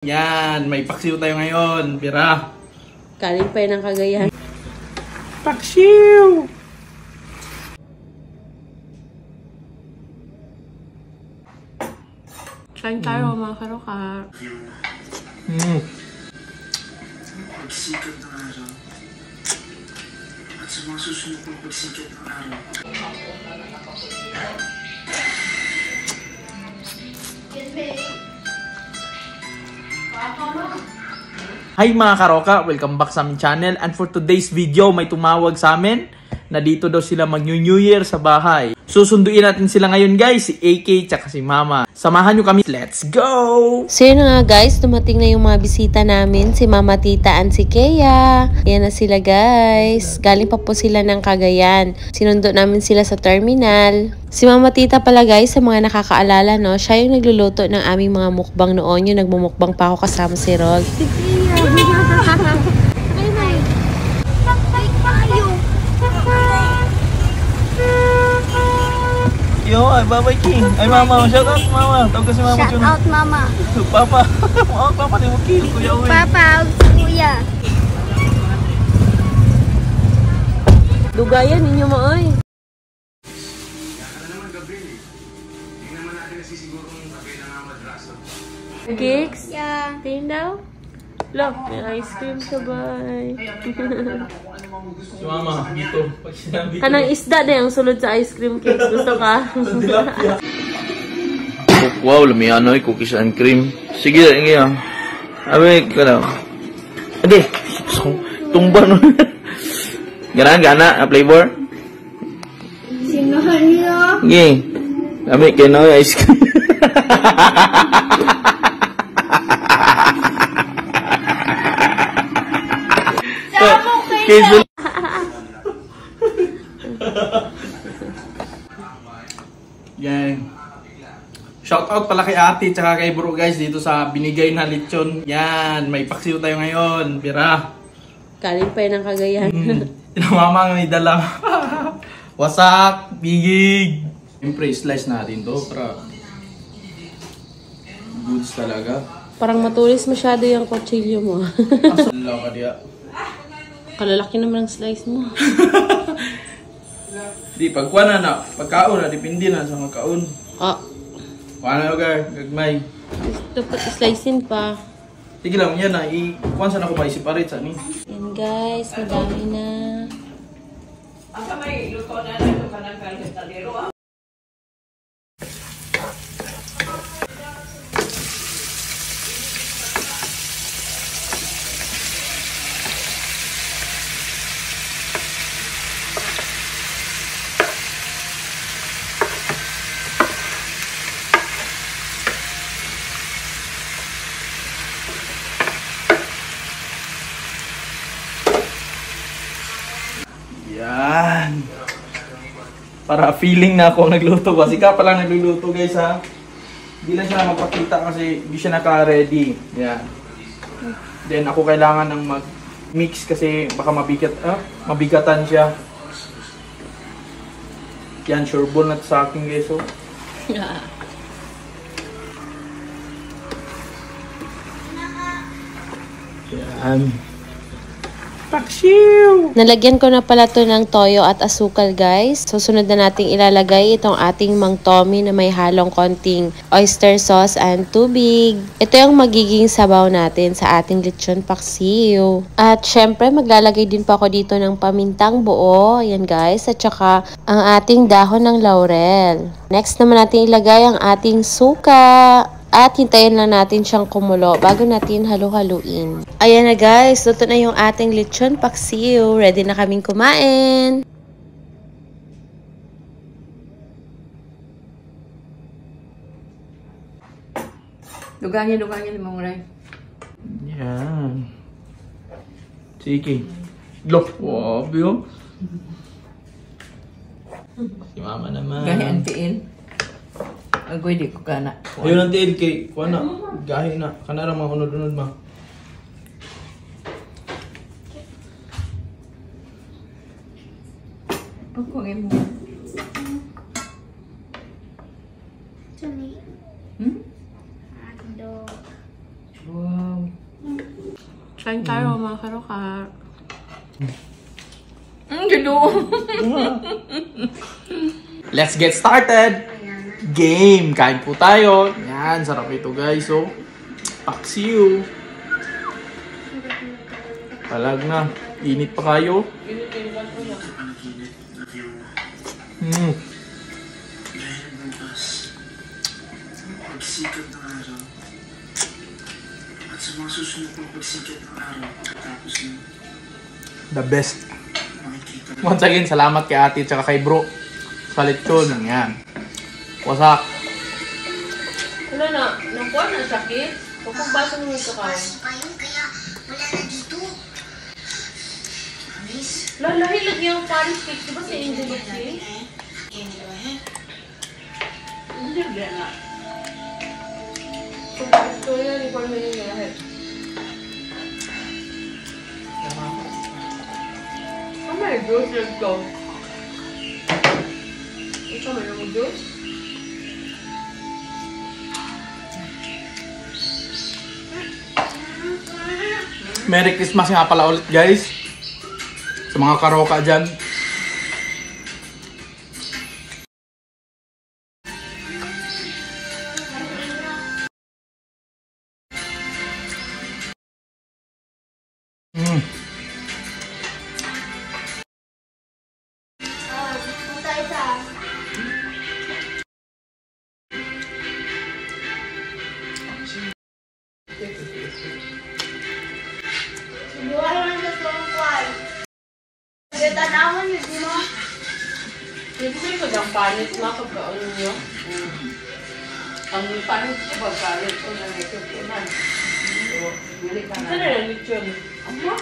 Yan, may paksiw tayo ngayon. Pira. Kanin pa yun ang Cagayan. Paksiw! Kain tayo mga karoka. Pagsikat ng araw at sa mga susunod ng pagsikat ng araw. Hi mga karoka, welcome back sa aming channel. And for today's video, may tumawag sa amin na dito daw sila mag-New Year sa bahay. Susunduin natin sila ngayon guys, si AK tsaka si Mama. Samahan nyo kami, let's go! So yun na nga guys, dumating na yung mga bisita namin, si Mama Tita and si Kea. Yan na sila guys. Galing pa po sila ng Cagayan. Sinundo namin sila sa terminal. Si Mama Tita pala guys, sa mga nakakaalala no, siya yung nagluluto ng aming mga mukbang noon. Yung nagmumukbang pa ako kasama si Rog. Yo, ay babay King. Ay Mama, shout out Mama. Tawag ka si Mama. Shout out Mama. Papa. Oh, Papa ni mo King. Kuya Uwe. Papa, Kuya. Dugayan ninyo mo oy. Cakes? Yeah. Tingin daw? Look, may ice cream sabay. Si Mama, dito. Pag sinabi ko. Kanang isda na yung sulod sa ice cream cakes. Gusto ka? Wow, lumiyano ay cookies and cream. Sige, sige. Abe, ka daw. Ade, tumba no. Gana, flavor? Sinahan niyo. Sige. Abe, keno ice cream. Kiss. Yan. Shout out pala kay ate tsaka kay bro guys dito sa binigay na lechon. Yan, may paksiw tayo ngayon. Pira. Kanin pa yun ang Cagayan. Tinamama may dala. Wasak, bigig. Siyempre, slice natin to para goods talaga. Parang matulis masyado yung kutsilyo mo. Asalaw ka diya. Kalalaki naman ang slice mo. Di, pagkuha na, pagkaon na, dipindi na sa mga kaon. Oh, Kuha na lugar, gagmay. dapat slicein pa. Sige lang, yan na, kuha saan ako ma-separate sa ni. Yan guys, madami na. Yan. Para feeling na ako ang nagluto. Kasi ka pala nagluluto guys ha. Hindi lang siya magpakita kasi hindi siya naka-ready. Yan. Then ako kailangan ng mag-mix kasi baka mabigatan siya. Yan, sure ball na sa akin guys. Oh. Yan. Paksiw! Nalagyan ko na pala to ng toyo at asukal guys. Susunod na nating ilalagay itong ating Mang Tommy na may halong konting oyster sauce and tubig. Ito yung magiging sabaw natin sa ating lechon paksiw. At syempre maglalagay din pa ako dito ng pamintang buo. Yan guys. At saka ang ating dahon ng laurel. Next naman natin ilagay ang ating suka. At hintayin lang natin siyang kumulo bago natin halu-haluin. Ayan na guys, luto na yung ating lechon paksiw. Ready na kaming kumain. Lugangin mo rin. Yan. Sige. Look, wow, biyo. Si Mama naman. Gahi antiin. Agoy di ko kana. Ayun ang tiil kay kuha na. Gahi na. Kanara mga unod-unod ma. Pagkungin mo. Johnny. Hmm? Hotdog. Wow. Kain tayo, mga karoka. Judo. Let's get started! Game! Kain po tayo. Yan, sarap ito guys. So, paksiw. Talag na. Init pa kayo. Panaginip na view mo. Dahil bukas, pagsikat ng araw. At sa mga susunod pang pagsikat ng araw, tapos na The best. makikita na Once again, salamat kay ate at kay bro. Sa lechon. Yan. Wasak. Wala na, nakuha na sakit. Pagpagbaso mo ito ka. Pa yun, kaya wala na dito. Miss, Lalahi lagi yung Paris cake. Diba si Angel Cake? Hindi, hindi na. Ito yan, hindi ko naman yung lahat. May juice lang to. Ikaw may naman juice? Merry Christmas nga pala ulit guys. Sa mga karoka dyan. puta isa. Luwala lang sa strong kwal. Tanawan niyo, di mo? Hindi ko yung panit na pagkaon niyo. Ang paano ko pagkalit ko na nagkukunan. So, bili ka Ito na na. yung lechon. Amo?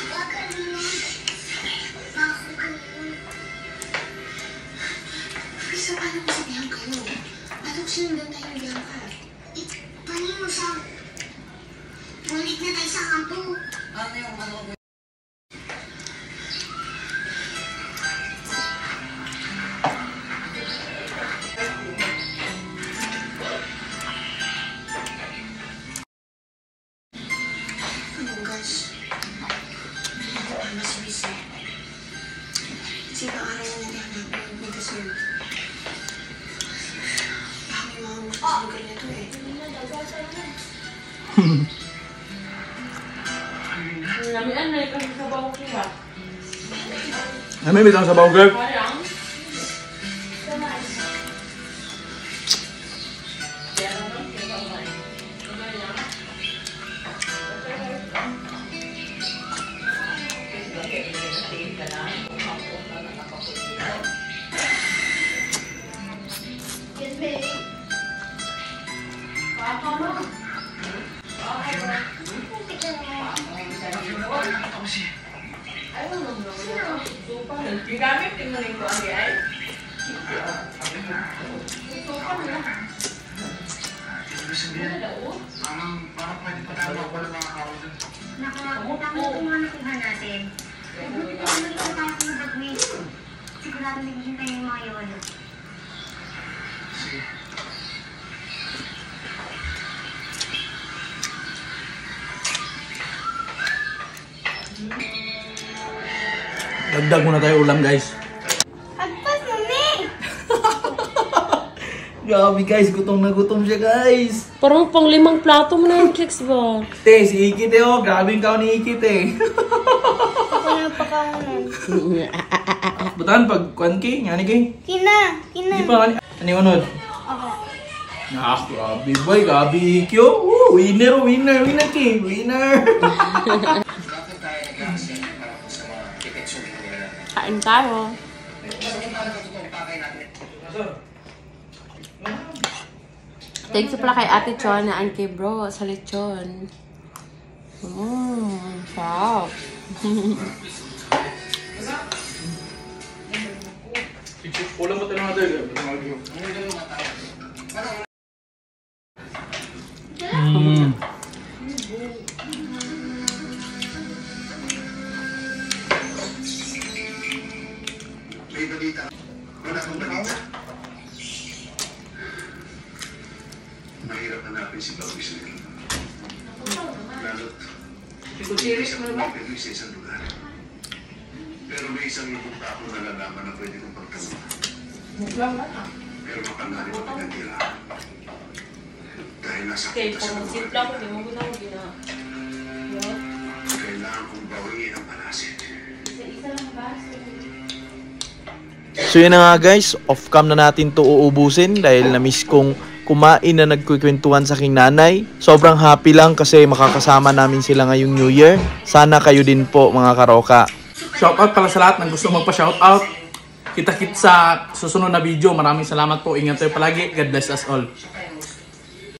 Bakit naman? Bakit naman? Kasi paano ko sabihan kayo? Paano ko sinundan tayo ng Bianca? Paano mo siya? Bumalik na tayo sa kanto. Ano guys? Ano si Bisi? Kasi araw na natin may kasi baka may mga gusto sa lugar nito eh. Namian na yung kasi sa bawang kaya. May bitang sabaw girl. Parang, Yes, babe. Gigamit din mo rin ko ang ay. Ibig sabihin, parang pwede pa tayo makuha ng mga araw dun. Nakakita ko mga nakuha natin. Buti pa kami ito tayo sa mag-wait. Sigurado naghihintay yung mga yun. Sige. Dagdag muna tayo ulam guys. Agpas, mami! Grabe guys, gutom na gutom siya guys. parang pang 5 plato mo na yung chicks ba? Te, si Ikit oh. Grabe yung kao ni Ikit eh. Ako na pakawanan. Butan pag kwan ki, nga ni ki. Kina! Hindi pa nga ni. Ano yung unod? Okay. Ah, grabe boy, grabe Ikyo. Winner, winner, winner ki. Winner. Bakit tayo nag-aasya para sa mga ticket survey nila? Kain tayo. Thank you pala kay Ate Chon na kay bro sa lechon. Sarap. Ulam mo tayo natin. May balita. Wala akong balita. Mahirap hanapin si Bawis na yun. Lalo't Siguro-siris mo naman. Pwede sa isang lugar. Pero may isang lubog pa akong nalalaman na pwede kong pagtanungan. Muklang ba? Pero makangali mo pinatira. Dahil nasa Okay, kita sa kung lugar simple ako, di mo ko na gina. kailangan kong bawiin ang palasit. Isa lang ba? So yun na nga guys, off-cam na natin to uubusin dahil na-miss kong kumain na nagkukwentuhan sa aking nanay. Sobrang happy lang kasi makakasama namin sila ngayong New Year. Sana kayo din po mga karoka. Shoutout pala sa lahat ng gusto magpa-shoutout. Kita-kit sa susunod na video. Maraming salamat po. Ingat tayo palagi. God bless us all.